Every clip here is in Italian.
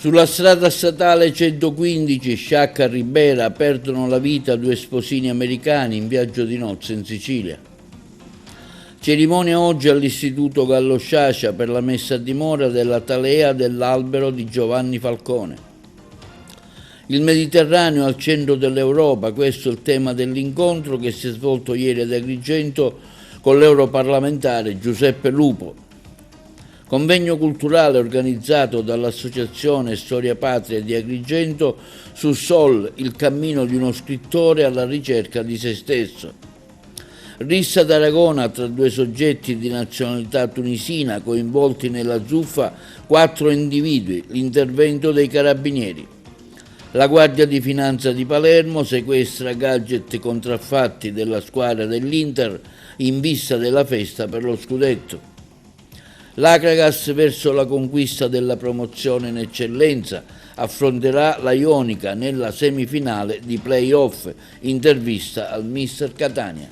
Sulla strada statale 115 Sciacca Ribera perdono la vita due sposini americani in viaggio di nozze in Sicilia. Cerimonia oggi all'Istituto Gallo Sciascia per la messa a dimora della talea dell'albero di Giovanni Falcone. Il Mediterraneo al centro dell'Europa, questo è il tema dell'incontro che si è svolto ieri ad Agrigento con l'europarlamentare Giuseppe Lupo. Convegno culturale organizzato dall'Associazione Storia Patria di Agrigento su Sol, il cammino di uno scrittore alla ricerca di se stesso. Rissa d'Aragona tra due soggetti di nazionalità tunisina coinvolti nella zuffa 4 individui, l'intervento dei carabinieri. La Guardia di Finanza di Palermo sequestra gadget contraffatti della squadra dell'Inter in vista della festa per lo scudetto. L'Akragas verso la conquista della promozione in eccellenza affronterà la Ionica nella semifinale di play-off. Intervista al mister Catania.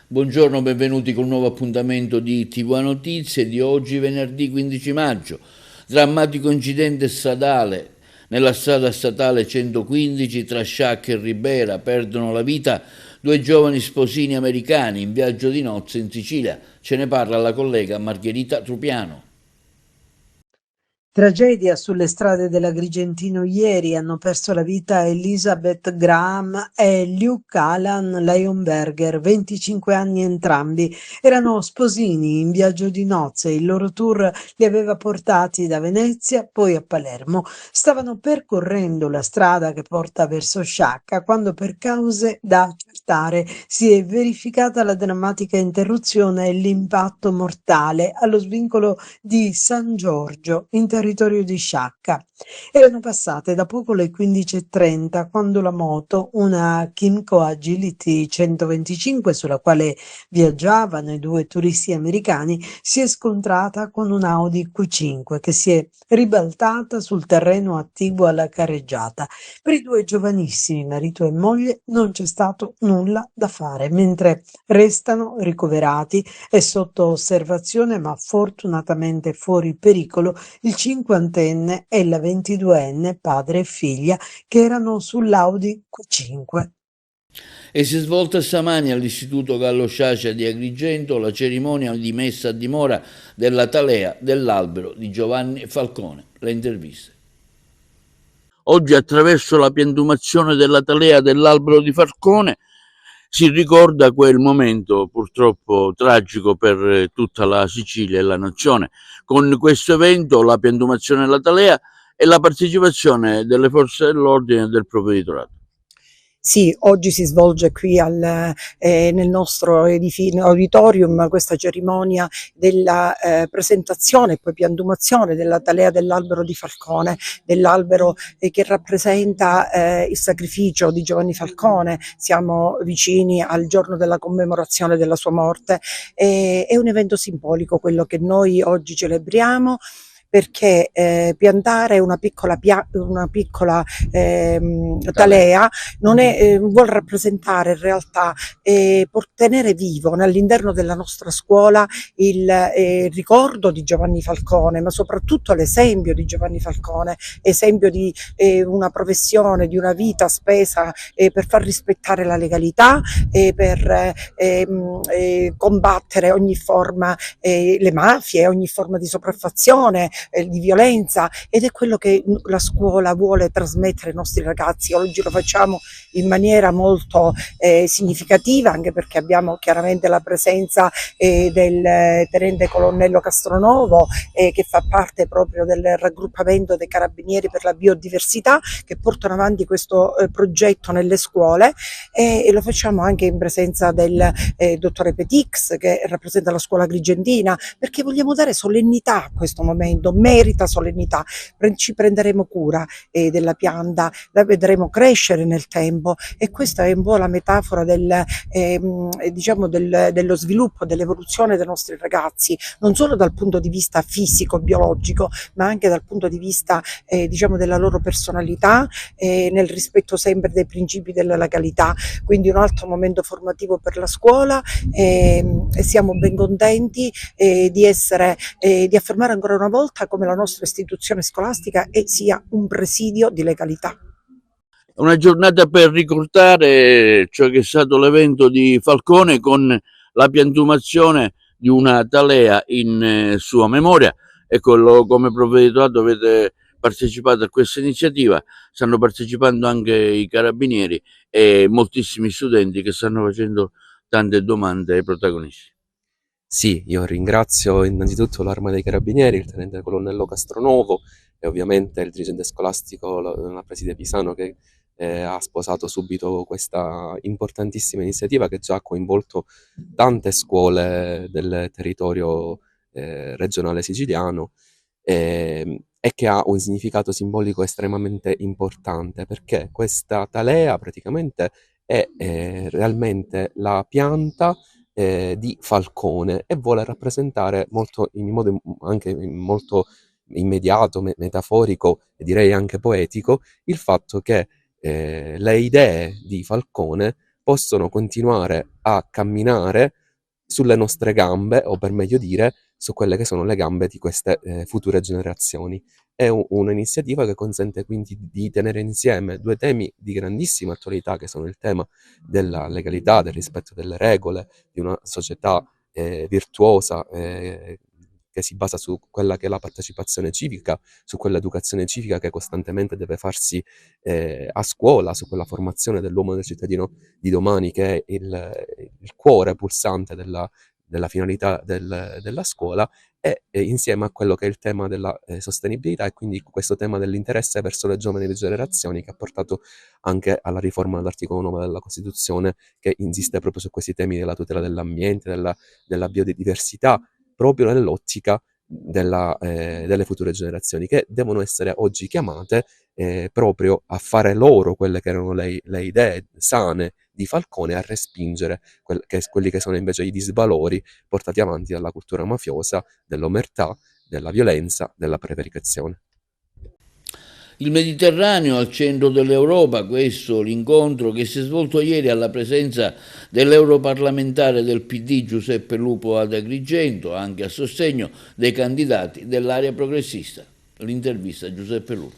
Buongiorno, benvenuti con un nuovo appuntamento di TV Notizie di oggi, venerdì 15 maggio. Drammatico incidente stradale. Nella strada statale 115 tra Sciacca e Ribera perdono la vita due giovani sposini americani in viaggio di nozze in Sicilia. Ce ne parla la collega Margherita Trupiano. Tragedia sulle strade dell'Agrigentino ieri. Hanno perso la vita Elizabeth Graham e Luke Alan Leonberger, 25 anni entrambi. Erano sposini in viaggio di nozze. Il loro tour li aveva portati da Venezia, poi a Palermo. Stavano percorrendo la strada che porta verso Sciacca quando, per cause da accertare, si è verificata la drammatica interruzione e l'impatto mortale allo svincolo di San Giorgio, in territorio di Sciacca. Erano passate da poco le 15:30 quando la moto, una Kimco Agility 125 sulla quale viaggiavano i due turisti americani, si è scontrata con un Audi Q5 che si è ribaltata sul terreno attiguo alla carreggiata. Per i due giovanissimi, marito e moglie, non c'è stato nulla da fare, mentre restano ricoverati e sotto osservazione, ma fortunatamente fuori pericolo, il cinquantenne e la 22enne, padre e figlia, che erano sull'Audi Q5. E si è svolta stamani all'Istituto Gallo Sciascia di Agrigento la cerimonia di messa a dimora della talea dell'albero di Giovanni Falcone. Le interviste. Oggi, attraverso la piantumazione della talea dell'albero di Falcone, si ricorda quel momento purtroppo tragico per tutta la Sicilia e la nazione. Con questo evento, la piantumazione della talea e la partecipazione delle forze dell'ordine e del provveditorato. Sì, oggi si svolge qui nel nostro auditorium questa cerimonia della presentazione e poi piantumazione della talea dell'albero di Falcone, dell'albero che rappresenta il sacrificio di Giovanni Falcone. Siamo vicini al giorno della commemorazione della sua morte. È un evento simbolico quello che noi oggi celebriamo, perché piantare una piccola talea vuol rappresentare in realtà tenere vivo all'interno della nostra scuola il ricordo di Giovanni Falcone, ma soprattutto l'esempio di Giovanni Falcone, esempio di una professione, di una vita spesa per far rispettare la legalità, per combattere ogni forma, le mafie, ogni forma di sopraffazione, di violenza, ed è quello che la scuola vuole trasmettere ai nostri ragazzi. Oggi lo facciamo in maniera molto significativa, anche perché abbiamo chiaramente la presenza del tenente colonnello Castronovo, che fa parte proprio del raggruppamento dei carabinieri per la biodiversità, che portano avanti questo progetto nelle scuole, e lo facciamo anche in presenza del dottore Petix, che rappresenta la scuola agrigentina, perché vogliamo dare solennità a questo momento, facendo merita solennità. Ci prenderemo cura della pianta, la vedremo crescere nel tempo, e questa è un po' la metafora diciamo dello sviluppo, dell'evoluzione dei nostri ragazzi, non solo dal punto di vista fisico, biologico, ma anche dal punto di vista diciamo della loro personalità, nel rispetto sempre dei principi della legalità. Quindi un altro momento formativo per la scuola, e siamo ben contenti di affermare ancora una volta come la nostra istituzione scolastica sia un presidio di legalità. Una giornata per ricordare ciò che è stato l'evento di Falcone, con la piantumazione di una talea in sua memoria. Ecco, come provveditorato avete partecipato a questa iniziativa, stanno partecipando anche i carabinieri e moltissimi studenti che stanno facendo tante domande ai protagonisti. Sì, io ringrazio innanzitutto l'Arma dei Carabinieri, il tenente colonnello Castronovo e ovviamente il dirigente scolastico, la preside Pisano, che ha sposato subito questa importantissima iniziativa che già ha coinvolto tante scuole del territorio regionale siciliano, e che ha un significato simbolico estremamente importante, perché questa talea praticamente è realmente la pianta di Falcone, e vuole rappresentare in modo anche molto immediato, metaforico e direi anche poetico, il fatto che le idee di Falcone possono continuare a camminare sulle nostre gambe, o per meglio dire su quelle che sono le gambe di queste future generazioni. È un'iniziativa che consente quindi di tenere insieme due temi di grandissima attualità, che sono il tema della legalità, del rispetto delle regole, di una società virtuosa, che si basa su quella che è la partecipazione civica, su quell'educazione civica che costantemente deve farsi a scuola, su quella formazione dell'uomo e del cittadino di domani, che è il cuore pulsante della finalità della scuola, e insieme a quello che è il tema della sostenibilità, e quindi questo tema dell'interesse verso le giovani generazioni, che ha portato anche alla riforma dell'articolo 9 della Costituzione, che insiste proprio su questi temi della tutela dell'ambiente, della biodiversità, proprio nell'ottica delle future generazioni, che devono essere oggi chiamate proprio a fare loro quelle che erano le idee sane di Falcone, a respingere quelli che sono invece i disvalori portati avanti dalla cultura mafiosa, dell'omertà, della violenza, della prevaricazione. Il Mediterraneo al centro dell'Europa, questo l'incontro che si è svolto ieri alla presenza dell'europarlamentare del PD Giuseppe Lupo ad Agrigento, anche a sostegno dei candidati dell'area progressista. L'intervista a Giuseppe Lupo.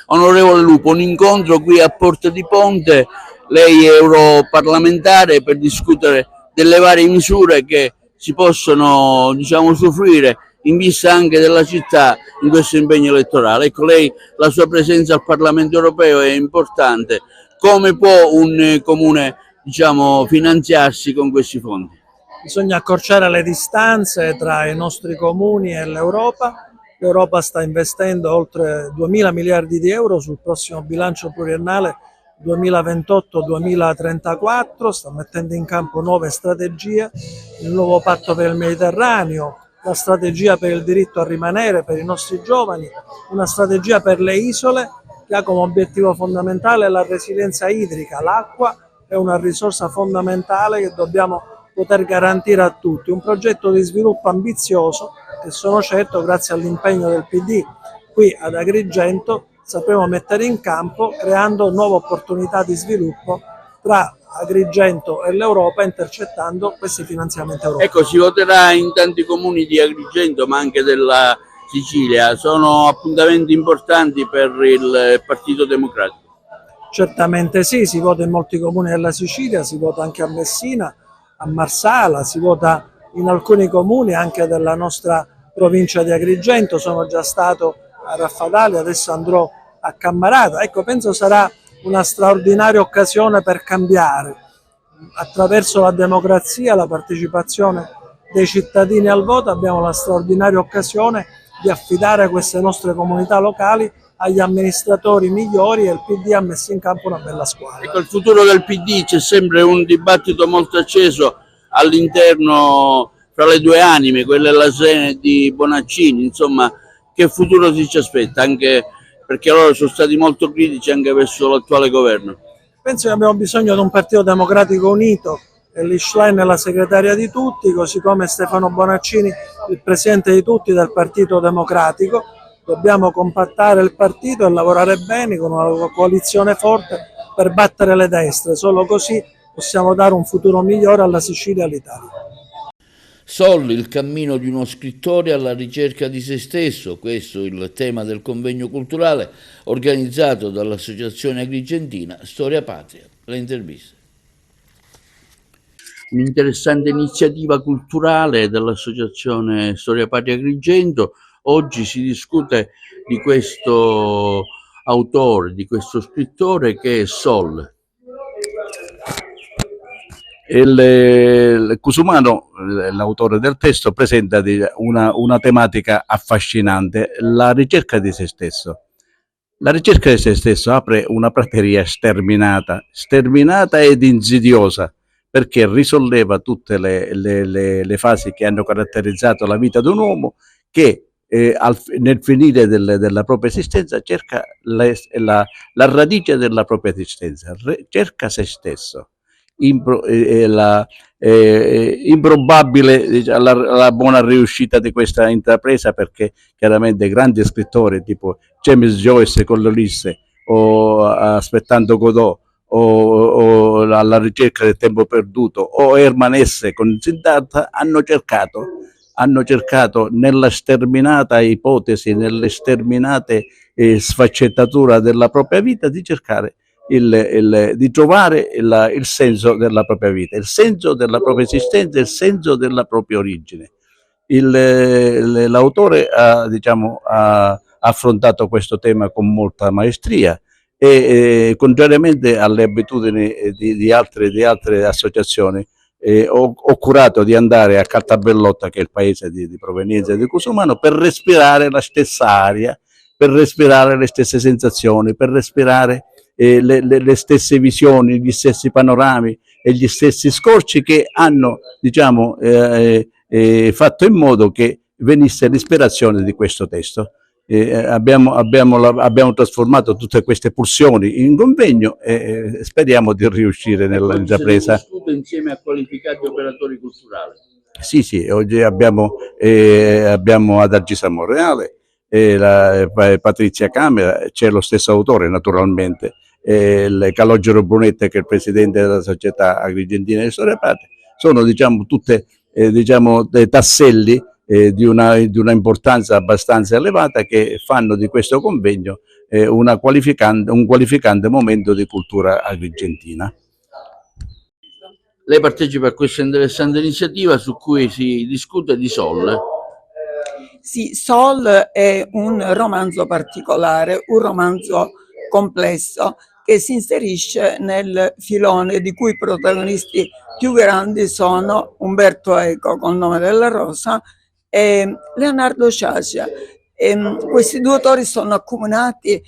Onorevole Lupo, un incontro qui a Porta di Ponte, lei è europarlamentare, per discutere delle varie misure che si possono, diciamo, usufruire in vista anche della città in questo impegno elettorale. Ecco, lei, la sua presenza al Parlamento europeo è importante. Come può un comune, diciamo, finanziarsi con questi fondi? Bisogna accorciare le distanze tra i nostri comuni e l'Europa. L'Europa sta investendo oltre 2.000 miliardi di euro sul prossimo bilancio pluriennale 2028-2034, sta mettendo in campo nuove strategie, il nuovo patto per il Mediterraneo, la strategia per il diritto a rimanere per i nostri giovani, una strategia per le isole che ha come obiettivo fondamentale la resilienza idrica. L'acqua è una risorsa fondamentale che dobbiamo poter garantire a tutti, un progetto di sviluppo ambizioso che sono certo, grazie all'impegno del PD qui ad Agrigento, sapremo mettere in campo, creando nuove opportunità di sviluppo tra Agrigento e l'Europa, intercettando questi finanziamenti europei. Ecco, si voterà in tanti comuni di Agrigento, ma anche della Sicilia. Sono appuntamenti importanti per il Partito Democratico? Certamente sì, si vota in molti comuni della Sicilia, si vota anche a Messina, a Marsala, si vota in alcuni comuni anche della nostra provincia di Agrigento. Sono già stato a Raffadali, adesso andrò a Cammarata. Ecco, penso sarà una straordinaria occasione per cambiare, attraverso la democrazia, la partecipazione dei cittadini al voto. Abbiamo la straordinaria occasione di affidare queste nostre comunità locali agli amministratori migliori, e il PD ha messo in campo una bella squadra. Ecco, il futuro del PD, c'è sempre un dibattito molto acceso all'interno fra le due anime, quella della Sena e di Bonaccini, insomma, che futuro si ci aspetta, anche perché loro sono stati molto critici anche verso l'attuale governo. Penso che abbiamo bisogno di un partito democratico unito, Elly Schlein è la segretaria di tutti, così come Stefano Bonaccini il presidente di tutti del Partito Democratico. Dobbiamo compattare il partito e lavorare bene con una coalizione forte per battere le destre, solo così possiamo dare un futuro migliore alla Sicilia e all'Italia. Sol, il cammino di uno scrittore alla ricerca di se stesso, questo è il tema del convegno culturale organizzato dall'Associazione Agrigentina Storia Patria. Le interviste. Un'interessante iniziativa culturale dell'Associazione Storia Patria Agrigento. Oggi si discute di questo autore, di questo scrittore che è Sol. Il Cusumano, l'autore del testo, presenta una tematica affascinante, la ricerca di se stesso. La ricerca di se stesso apre una prateria sterminata ed insidiosa, perché risolleva tutte le fasi che hanno caratterizzato la vita di un uomo che nel finire della propria esistenza cerca la radice della propria esistenza, cerca se stesso. Improbabile, diciamo, la buona riuscita di questa intrapresa, perché chiaramente grandi scrittori tipo James Joyce con l'Ulisse o Aspettando Godot o Alla ricerca del tempo perduto o Hermann Hesse con Siddhartha hanno cercato nella sterminata ipotesi, nelle sterminate sfaccettatura della propria vita di cercare di trovare il senso della propria vita, il senso della propria esistenza, il senso della propria origine. L'autore ha affrontato questo tema con molta maestria e contrariamente alle abitudini di altre associazioni, ho curato di andare a Caltabellotta, che è il paese di provenienza di Cusumano, per respirare la stessa aria, per respirare le stesse sensazioni, per respirare le stesse visioni, gli stessi panorami e gli stessi scorci che hanno, diciamo, fatto in modo che venisse l'ispirazione di questo testo. Abbiamo trasformato tutte queste pulsioni in convegno e speriamo di riuscire nell'intrapresa. Si discute insieme a qualificati operatori culturali. Sì, oggi abbiamo Adalgisa Monreale, Patrizia Camera, c'è lo stesso autore naturalmente, Calogero Brunetta, che è il presidente della Società Agrigentina di Storia Patria. Sono, diciamo, tutte dei tasselli di una importanza abbastanza elevata, che fanno di questo convegno un qualificante momento di cultura agrigentina. Lei partecipa a questa interessante iniziativa su cui si discute di Sol. Sì, Sol è un romanzo particolare, un romanzo complesso che si inserisce nel filone di cui i protagonisti più grandi sono Umberto Eco col Nome della Rosa e Leonardo Sciascia. Questi due autori sono accomunati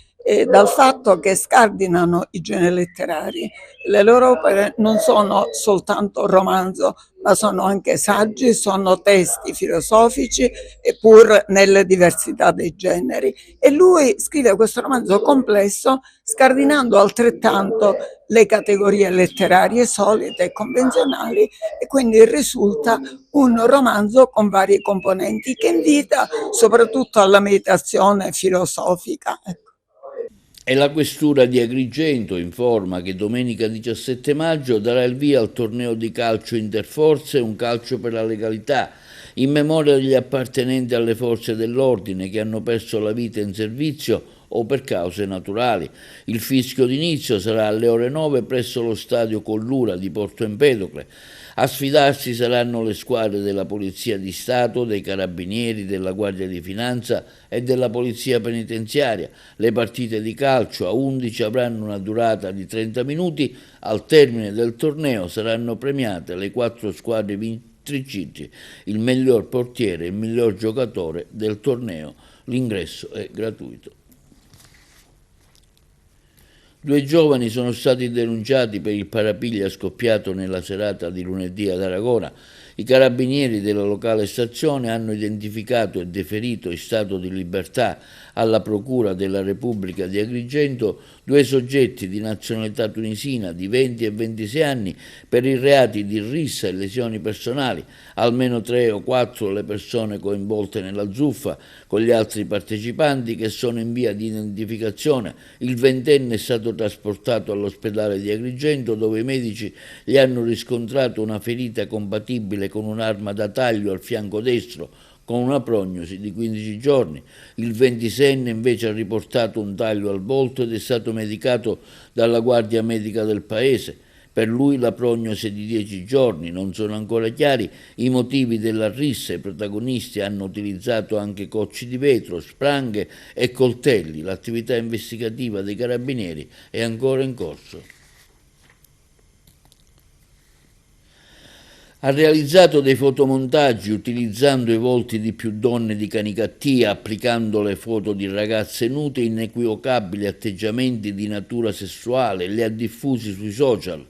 dal fatto che scardinano i generi letterari. Le loro opere non sono soltanto romanzo, ma sono anche saggi, sono testi filosofici, pur nelle diversità dei generi. E lui scrive questo romanzo complesso, scardinando altrettanto le categorie letterarie solite e convenzionali, e quindi risulta un romanzo con varie componenti che invita soprattutto alla meditazione filosofica. E la questura di Agrigento informa che domenica 17 maggio darà il via al torneo di calcio interforze Un calcio per la legalità, in memoria degli appartenenti alle forze dell'ordine che hanno perso la vita in servizio o per cause naturali. Il fischio d'inizio sarà alle ore 9 presso lo stadio Collura di Porto Empedocle. A sfidarsi saranno le squadre della Polizia di Stato, dei Carabinieri, della Guardia di Finanza e della Polizia Penitenziaria. Le partite di calcio a 11 avranno una durata di 30 minuti. Al termine del torneo saranno premiate le 4 squadre vincitrici, il miglior portiere e il miglior giocatore del torneo. L'ingresso è gratuito. 2 giovani sono stati denunciati per il parapiglia scoppiato nella serata di lunedì ad Aragona. I carabinieri della locale stazione hanno identificato e deferito in stato di libertà alla Procura della Repubblica di Agrigento 2 soggetti di nazionalità tunisina di 20 e 26 anni per i reati di rissa e lesioni personali, almeno 3 o 4 le persone coinvolte nella zuffa, con gli altri partecipanti che sono in via di identificazione. Il ventenne è stato trasportato all'ospedale di Agrigento dove i medici gli hanno riscontrato una ferita compatibile con un'arma da taglio al fianco destro, con una prognosi di 15 giorni. Il 26enne invece ha riportato un taglio al volto ed è stato medicato dalla guardia medica del paese. Per lui la prognosi è di 10 giorni, non sono ancora chiari i motivi della rissa. I protagonisti hanno utilizzato anche cocci di vetro, spranghe e coltelli. L'attività investigativa dei carabinieri è ancora in corso. Ha realizzato dei fotomontaggi utilizzando i volti di più donne di Canicattì, applicando le foto di ragazze nude, inequivocabili atteggiamenti di natura sessuale, li ha diffusi sui social.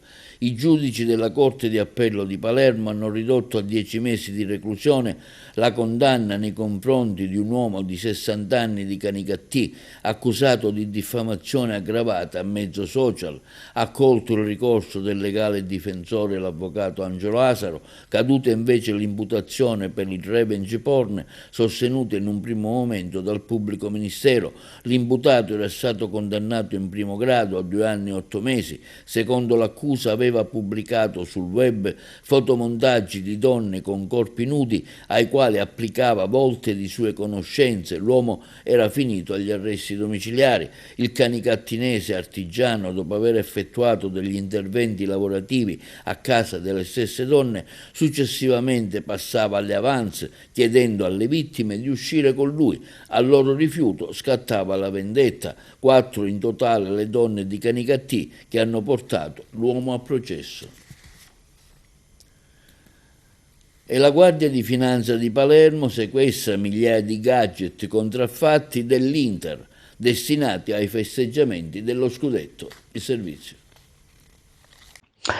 I giudici della Corte di Appello di Palermo hanno ridotto a 10 mesi di reclusione la condanna nei confronti di un uomo di 60 anni di Canicattì, accusato di diffamazione aggravata a mezzo social. Ha accolto il ricorso del legale difensore, l'avvocato Angelo Asaro, caduta invece l'imputazione per il revenge porn sostenuta in un primo momento dal pubblico ministero. L'imputato era stato condannato in primo grado a 2 anni e 8 mesi. Secondo l'accusa aveva pubblicato sul web fotomontaggi di donne con corpi nudi ai quali applicava volte di sue conoscenze. L'uomo era finito agli arresti domiciliari. Il canicattinese artigiano, dopo aver effettuato degli interventi lavorativi a casa delle stesse donne, successivamente passava alle avance chiedendo alle vittime di uscire con lui. Al loro rifiuto scattava la vendetta. 4 in totale le donne di Canicattì che hanno portato l'uomo a processo. E la Guardia di Finanza di Palermo sequestra migliaia di gadget contraffatti dell'Inter destinati ai festeggiamenti dello scudetto. Il servizio.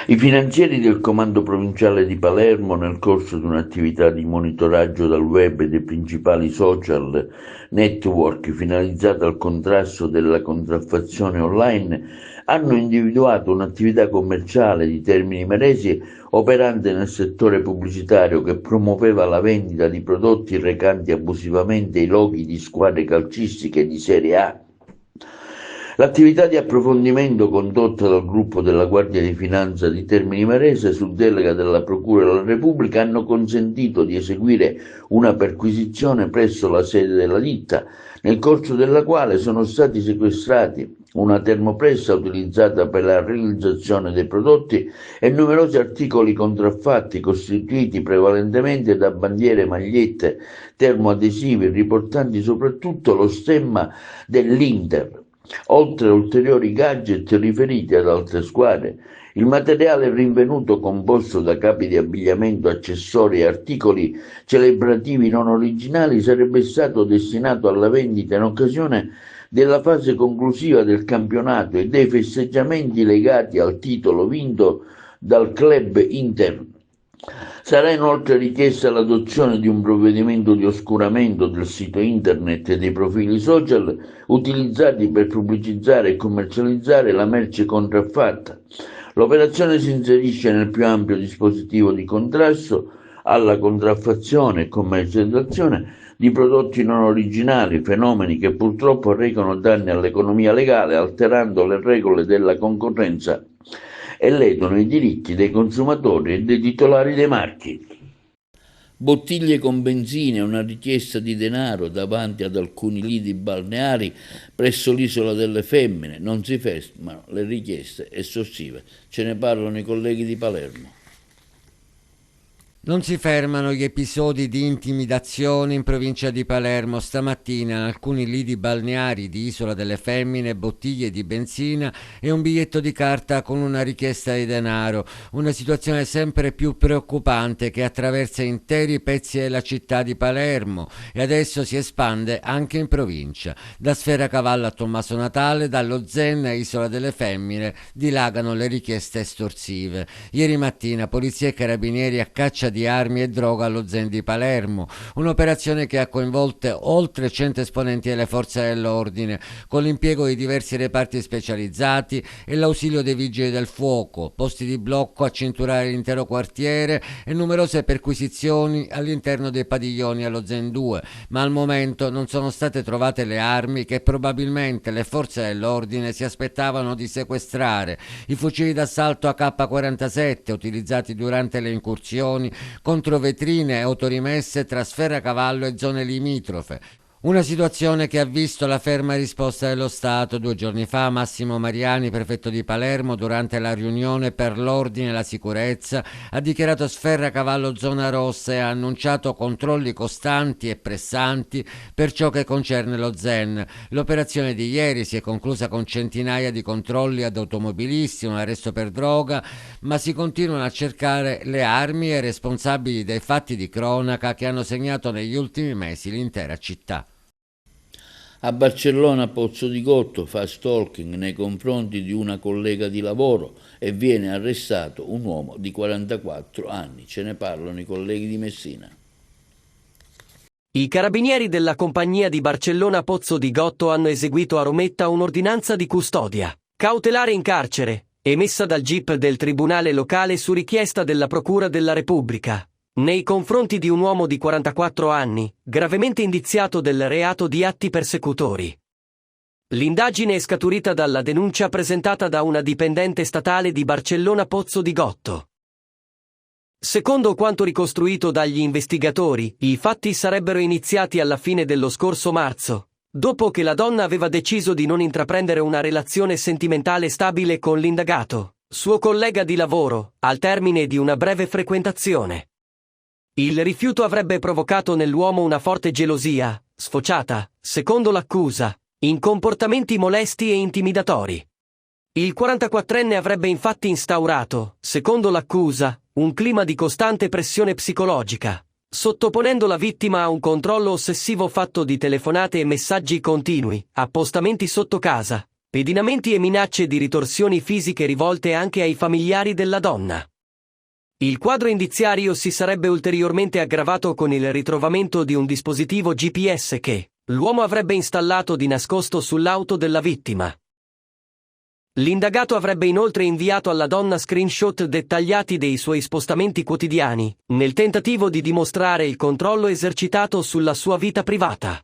I finanzieri del Comando Provinciale di Palermo, nel corso di un'attività di monitoraggio dal web e dei principali social network finalizzata al contrasto della contraffazione online, hanno individuato un'attività commerciale di Termini Imerese operante nel settore pubblicitario che promuoveva la vendita di prodotti recanti abusivamente i loghi di squadre calcistiche di Serie A. L'attività di approfondimento condotta dal gruppo della Guardia di Finanza di Termini Imerese su delega della Procura della Repubblica hanno consentito di eseguire una perquisizione presso la sede della ditta, nel corso della quale sono stati sequestrati una termopressa utilizzata per la realizzazione dei prodotti e numerosi articoli contraffatti costituiti prevalentemente da bandiere, magliette, termoadesivi riportanti soprattutto lo stemma dell'Inter, oltre a ulteriori gadget riferiti ad altre squadre. Il materiale rinvenuto, composto da capi di abbigliamento, accessori e articoli celebrativi non originali, sarebbe stato destinato alla vendita in occasione della fase conclusiva del campionato e dei festeggiamenti legati al titolo vinto dal club Inter. Sarà inoltre richiesta l'adozione di un provvedimento di oscuramento del sito internet e dei profili social utilizzati per pubblicizzare e commercializzare la merce contraffatta. L'operazione si inserisce nel più ampio dispositivo di contrasto alla contraffazione e commercializzazione di prodotti non originali, fenomeni che purtroppo recano danni all'economia legale, alterando le regole della concorrenza e ledono i diritti dei consumatori e dei titolari dei marchi. Bottiglie con benzina e una richiesta di denaro davanti ad alcuni lidi balneari presso l'isola delle Femmine. Non si fermano le richieste estorsive. Ce ne parlano i colleghi di Palermo. Non si fermano gli episodi di intimidazione in provincia di Palermo. Stamattina in alcuni lidi balneari di Isola delle Femmine, bottiglie di benzina e un biglietto di carta con una richiesta di denaro. Una situazione sempre più preoccupante che attraversa interi pezzi della città di Palermo e adesso si espande anche in provincia. Da Sferacavallo a Tommaso Natale, dallo Zen a Isola delle Femmine dilagano le richieste estorsive. Ieri mattina polizia e carabinieri a caccia di armi e droga allo Zen di Palermo, un'operazione che ha coinvolto oltre 100 esponenti delle forze dell'ordine, con l'impiego di diversi reparti specializzati e l'ausilio dei vigili del fuoco, posti di blocco a cinturare l'intero quartiere e numerose perquisizioni all'interno dei padiglioni allo Zen 2, ma al momento non sono state trovate le armi che probabilmente le forze dell'ordine si aspettavano di sequestrare, i fucili d'assalto AK-47 utilizzati durante le incursioni contro vetrine e autorimesse tra Sferracavallo e zone limitrofe. Una situazione che ha visto la ferma risposta dello Stato. 2 giorni fa Massimo Mariani, prefetto di Palermo, durante la riunione per l'ordine e la sicurezza, ha dichiarato Sferracavallo zona rossa e ha annunciato controlli costanti e pressanti per ciò che concerne lo Zen. L'operazione di ieri si è conclusa con centinaia di controlli ad automobilisti, un arresto per droga, ma si continuano a cercare le armi e i responsabili dei fatti di cronaca che hanno segnato negli ultimi mesi l'intera città. A Barcellona Pozzo di Gotto fa stalking nei confronti di una collega di lavoro e viene arrestato un uomo di 44 anni. Ce ne parlano i colleghi di Messina. I carabinieri della compagnia di Barcellona Pozzo di Gotto hanno eseguito a Rometta un'ordinanza di custodia cautelare in carcere, emessa dal GIP del Tribunale locale su richiesta della Procura della Repubblica, nei confronti di un uomo di 44 anni, gravemente indiziato del reato di atti persecutori. L'indagine è scaturita dalla denuncia presentata da una dipendente statale di Barcellona Pozzo di Gotto. Secondo quanto ricostruito dagli investigatori, i fatti sarebbero iniziati alla fine dello scorso marzo, dopo che la donna aveva deciso di non intraprendere una relazione sentimentale stabile con l'indagato, suo collega di lavoro, al termine di una breve frequentazione. Il rifiuto avrebbe provocato nell'uomo una forte gelosia, sfociata, secondo l'accusa, in comportamenti molesti e intimidatori. Il 44enne avrebbe infatti instaurato, secondo l'accusa, un clima di costante pressione psicologica, sottoponendo la vittima a un controllo ossessivo fatto di telefonate e messaggi continui, appostamenti sotto casa, pedinamenti e minacce di ritorsioni fisiche rivolte anche ai familiari della donna. Il quadro indiziario si sarebbe ulteriormente aggravato con il ritrovamento di un dispositivo GPS che l'uomo avrebbe installato di nascosto sull'auto della vittima. L'indagato avrebbe inoltre inviato alla donna screenshot dettagliati dei suoi spostamenti quotidiani, nel tentativo di dimostrare il controllo esercitato sulla sua vita privata.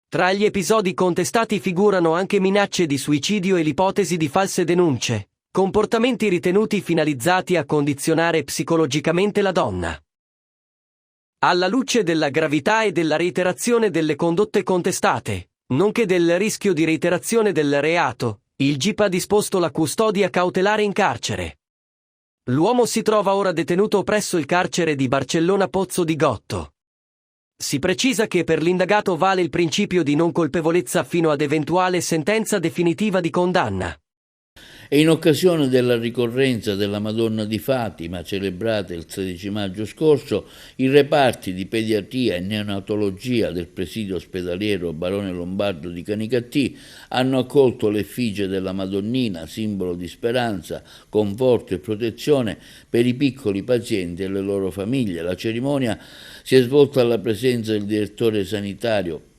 Tra gli episodi contestati figurano anche minacce di suicidio e l'ipotesi di false denunce, comportamenti ritenuti finalizzati a condizionare psicologicamente la donna. Alla luce della gravità e della reiterazione delle condotte contestate, nonché del rischio di reiterazione del reato, il GIP ha disposto la custodia cautelare in carcere. L'uomo si trova ora detenuto presso il carcere di Barcellona Pozzo di Gotto. Si precisa che per l'indagato vale il principio di non colpevolezza fino ad eventuale sentenza definitiva di condanna. E in occasione della ricorrenza della Madonna di Fatima, celebrata il 13 maggio scorso, i reparti di pediatria e neonatologia del presidio ospedaliero Barone Lombardo di Canicattì hanno accolto l'effigie della Madonnina, simbolo di speranza, conforto e protezione per i piccoli pazienti e le loro famiglie. La cerimonia si è svolta alla presenza del direttore sanitario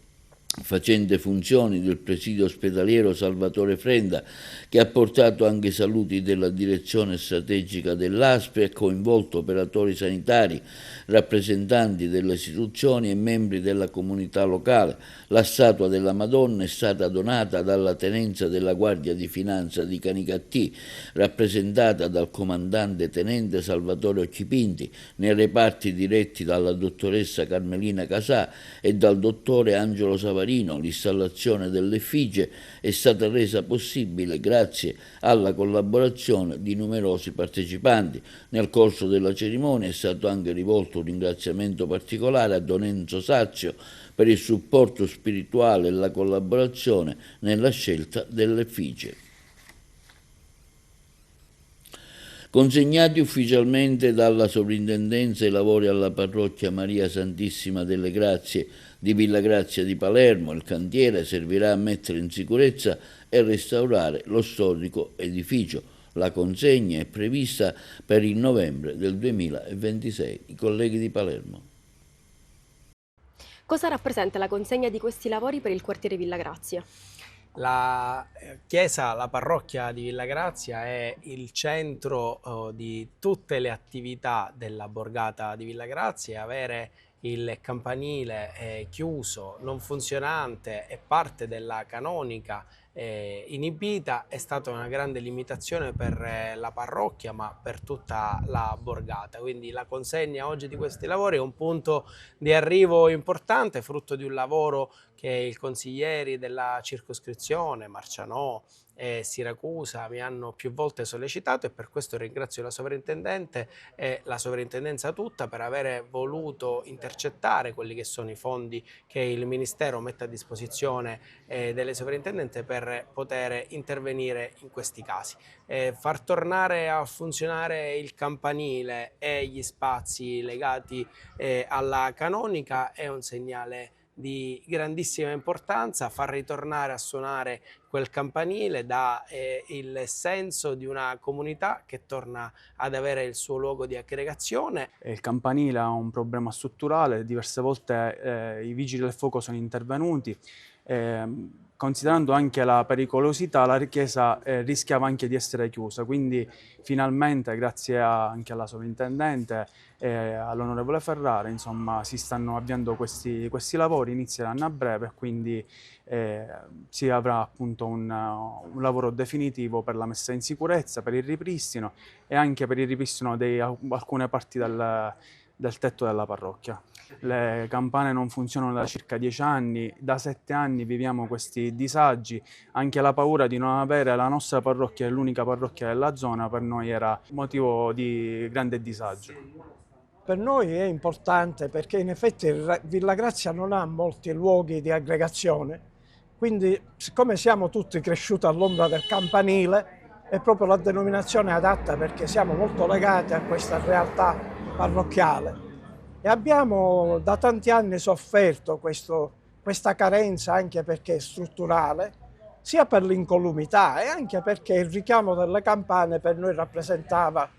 facente funzioni del presidio ospedaliero Salvatore Frenda, che ha portato anche i saluti della direzione strategica dell'ASP e ha coinvolto operatori sanitari, rappresentanti delle istituzioni e membri della comunità locale. La statua della Madonna è stata donata dalla tenenza della Guardia di Finanza di Canicattì, rappresentata dal comandante tenente Salvatore Occipinti, nei reparti diretti dalla dottoressa Carmelina Casà e dal dottore Angelo Savarino. L'installazione dell'effigie è stata resa possibile grazie alla collaborazione di numerosi partecipanti. Nel corso della cerimonia è stato anche rivolto un ringraziamento particolare a Don Enzo Sazio per il supporto spirituale e la collaborazione nella scelta dell'effigie. Consegnati ufficialmente dalla Sovrintendenza i lavori alla parrocchia Maria Santissima delle Grazie di Villa Grazia di Palermo, il cantiere servirà a mettere in sicurezza e restaurare lo storico edificio. La consegna è prevista per il novembre del 2026. I colleghi di Palermo. Cosa rappresenta la consegna di questi lavori per il quartiere Villa Grazia? La chiesa, la parrocchia di Villa Grazia è il centro di tutte le attività della borgata di Villa Grazia. Avere il campanile chiuso, non funzionante e parte della canonica inibita è stata una grande limitazione per la parrocchia, ma per tutta la borgata. Quindi la consegna oggi di questi lavori è un punto di arrivo importante, frutto di un lavoro che i consiglieri della circoscrizione, Marcianò e Siracusa, mi hanno più volte sollecitato, e per questo ringrazio la sovrintendente e la sovrintendenza tutta per aver voluto intercettare quelli che sono i fondi che il Ministero mette a disposizione delle sovrintendenze per poter intervenire in questi casi. Far tornare a funzionare il campanile e gli spazi legati alla canonica è un segnale di grandissima importanza. Far ritornare a suonare quel campanile dà il senso di una comunità che torna ad avere il suo luogo di aggregazione. Il campanile ha un problema strutturale, diverse volte i vigili del fuoco sono intervenuti. Considerando anche la pericolosità, la chiesa rischiava anche di essere chiusa, quindi finalmente, grazie anche alla sovrintendente e all'onorevole Ferrara, insomma, si stanno avviando questi lavori, inizieranno a breve, quindi si avrà appunto un lavoro definitivo per la messa in sicurezza, per il ripristino e anche per il ripristino di alcune parti del tetto della parrocchia. Le campane non funzionano da circa 10 anni, da 7 anni viviamo questi disagi, anche la paura di non avere la nostra parrocchia, l'unica parrocchia della zona, per noi era motivo di grande disagio. Per noi è importante perché in effetti Villa Grazia non ha molti luoghi di aggregazione, quindi siccome siamo tutti cresciuti all'ombra del campanile è proprio la denominazione adatta, perché siamo molto legati a questa realtà parrocchiale. E abbiamo da tanti anni sofferto questa carenza, anche perché è strutturale, sia per l'incolumità e anche perché il richiamo delle campane per noi rappresentava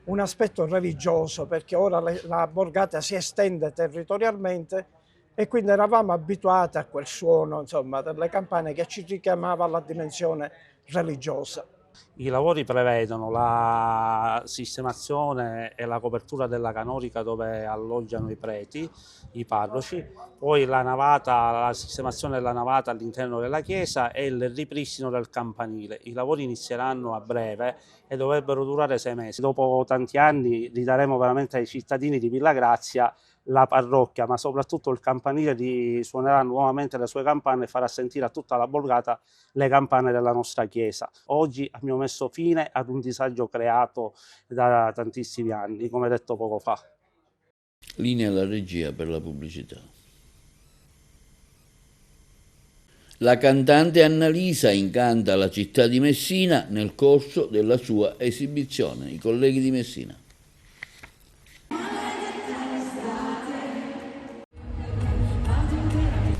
un aspetto religioso, perché ora la borgata si estende territorialmente e quindi eravamo abituati a quel suono, insomma, delle campane che ci richiamava alla dimensione religiosa. I lavori prevedono la sistemazione e la copertura della canonica dove alloggiano i preti, i parroci, poi la sistemazione della navata all'interno della chiesa e il ripristino del campanile. I lavori inizieranno a breve e dovrebbero durare 6 mesi. Dopo tanti anni ridaremo veramente ai cittadini di Villa Grazia la parrocchia, ma soprattutto il campanile suonerà nuovamente le sue campane e farà sentire a tutta la borgata le campane della nostra chiesa. Oggi abbiamo messo fine ad un disagio creato da tantissimi anni, come detto poco fa. Linea alla regia per la pubblicità. La cantante Annalisa incanta la città di Messina nel corso della sua esibizione. I colleghi di Messina.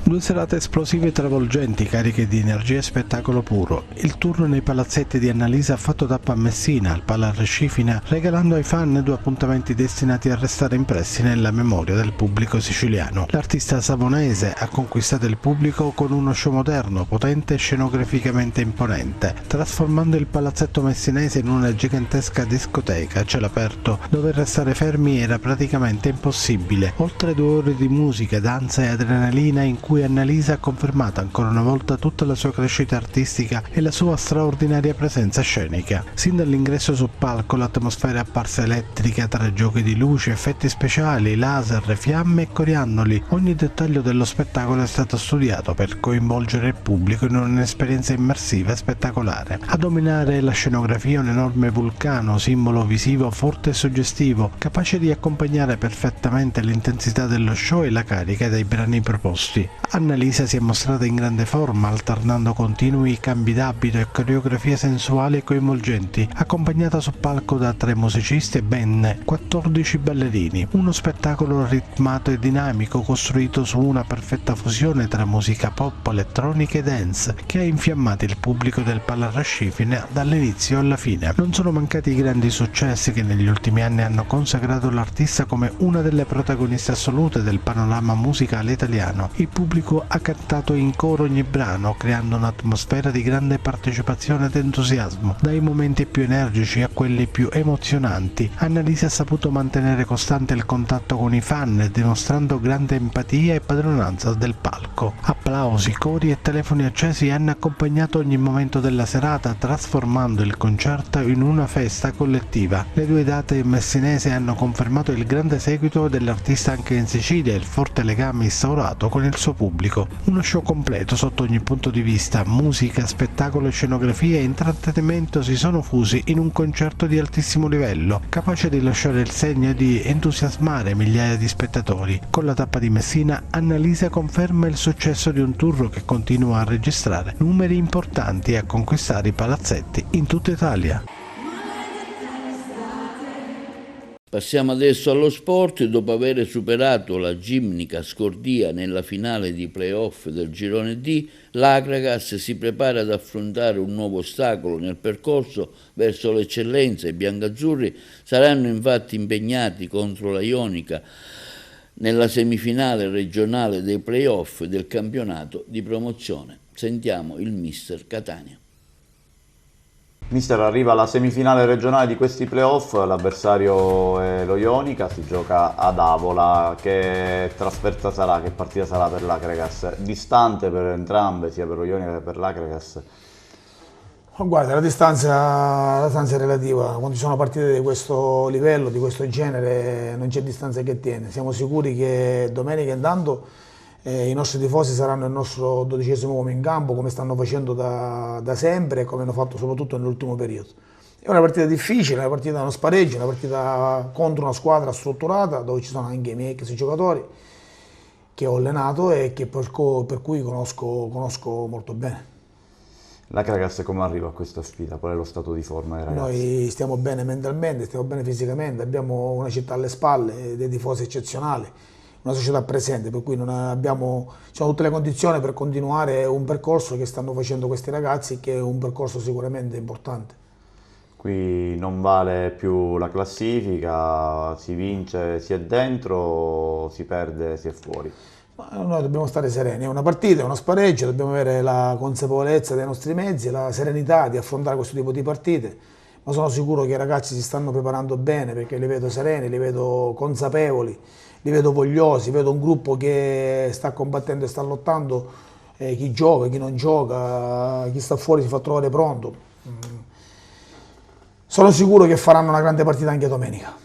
2 serate esplosive e travolgenti, cariche di energia e spettacolo puro. Il tour nei palazzetti di Annalisa ha fatto tappa a Messina, al Pala Arrecifina, regalando ai fan 2 appuntamenti destinati a restare impressi nella memoria del pubblico siciliano. L'artista savonese ha conquistato il pubblico con uno show moderno, potente e scenograficamente imponente, trasformando il palazzetto messinese in una gigantesca discoteca a cielo aperto, dove restare fermi era praticamente impossibile. Oltre 2 ore di musica, danza e adrenalina in cui Annalisa ha confermato ancora una volta tutta la sua crescita artistica e la sua straordinaria presenza scenica. Sin dall'ingresso sul palco l'atmosfera è apparsa elettrica tra giochi di luce, effetti speciali, laser, fiamme e coriandoli. Ogni dettaglio dello spettacolo è stato studiato per coinvolgere il pubblico in un'esperienza immersiva e spettacolare. A dominare la scenografia un enorme vulcano, simbolo visivo forte e suggestivo, capace di accompagnare perfettamente l'intensità dello show e la carica dei brani proposti. Annalisa si è mostrata in grande forma, alternando continui cambi d'abito e coreografie sensuali e coinvolgenti, accompagnata sul palco da 3 musicisti e ben 14 ballerini. Uno spettacolo ritmato e dinamico costruito su una perfetta fusione tra musica pop, elettronica e dance, che ha infiammato il pubblico del Palarascifine dall'inizio alla fine. Non sono mancati i grandi successi che negli ultimi anni hanno consacrato l'artista come una delle protagoniste assolute del panorama musicale italiano. Il pubblico ha cantato in coro ogni brano, creando un'atmosfera di grande partecipazione ed entusiasmo. Dai momenti più energici a quelli più emozionanti, Annalisa ha saputo mantenere costante il contatto con i fan, dimostrando grande empatia e padronanza del palco. Applausi, cori e telefoni accesi hanno accompagnato ogni momento della serata, trasformando il concerto in una festa collettiva. Le 2 date messinesi hanno confermato il grande seguito dell'artista anche in Sicilia e il forte legame instaurato con il suo pubblico. Uno show completo sotto ogni punto di vista: musica, spettacolo, scenografia e intrattenimento si sono fusi in un concerto di altissimo livello, capace di lasciare il segno e di entusiasmare migliaia di spettatori. Con la tappa di Messina, Annalisa conferma il successo di un tour che continua a registrare numeri importanti e a conquistare i palazzetti in tutta Italia. Passiamo adesso allo sport. Dopo aver superato la Gimnica Scordia nella finale di playoff del girone D, l'Akragas si prepara ad affrontare un nuovo ostacolo nel percorso verso l'eccellenza. I biancazzurri saranno infatti impegnati contro la Ionica nella semifinale regionale dei playoff del campionato di promozione. Sentiamo il mister Catania. Mister, arriva alla semifinale regionale di questi playoff, l'avversario è lo Ionica, si gioca ad Avola. Che trasferta sarà, che partita sarà per l'Akragas? Distante per entrambe, sia per lo Ionica che per l'Akragas? Guarda, la distanza è relativa. Quando ci sono partite di questo livello, di questo genere, non c'è distanza che tiene. Siamo sicuri che domenica intanto i nostri tifosi saranno il nostro 12° uomo in campo, come stanno facendo da sempre e come hanno fatto soprattutto nell'ultimo periodo. È una partita difficile, una partita da uno spareggio, una partita contro una squadra strutturata, dove ci sono anche i miei ex giocatori che ho allenato e che per cui conosco molto bene. L'Akragas come arriva a questa sfida? Qual è lo stato di forma dei ragazzi? Noi stiamo bene mentalmente, stiamo bene fisicamente, abbiamo una città alle spalle, dei tifosi eccezionali, una società presente, per cui ci sono tutte le condizioni per continuare un percorso che stanno facendo questi ragazzi, che è un percorso sicuramente importante. Qui non vale più la classifica, si vince, si è dentro, si perde, si è fuori. Ma noi dobbiamo stare sereni, è una partita, è uno spareggio, dobbiamo avere la consapevolezza dei nostri mezzi, la serenità di affrontare questo tipo di partite, ma sono sicuro che i ragazzi si stanno preparando bene, perché li vedo sereni, li vedo consapevoli, li vedo vogliosi, vedo un gruppo che sta combattendo e sta lottando, chi gioca, chi non gioca, chi sta fuori si fa trovare pronto. Sono sicuro che faranno una grande partita anche domenica.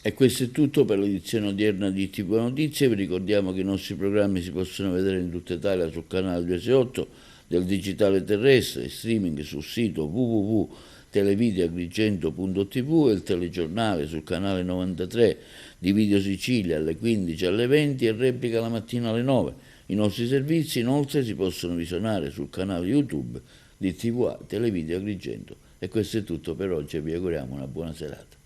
E questo è tutto per l'edizione odierna di TV Notizie. Vi ricordiamo che i nostri programmi si possono vedere in tutta Italia sul canale 268 del digitale terrestre, streaming sul sito www.televideoagrigento.tv e il telegiornale sul canale 93 di Video Sicilia alle 15 alle 20 e replica la mattina alle 9. I nostri servizi inoltre si possono visionare sul canale YouTube di TVA Televideo Agrigento. E questo è tutto per oggi e vi auguriamo una buona serata.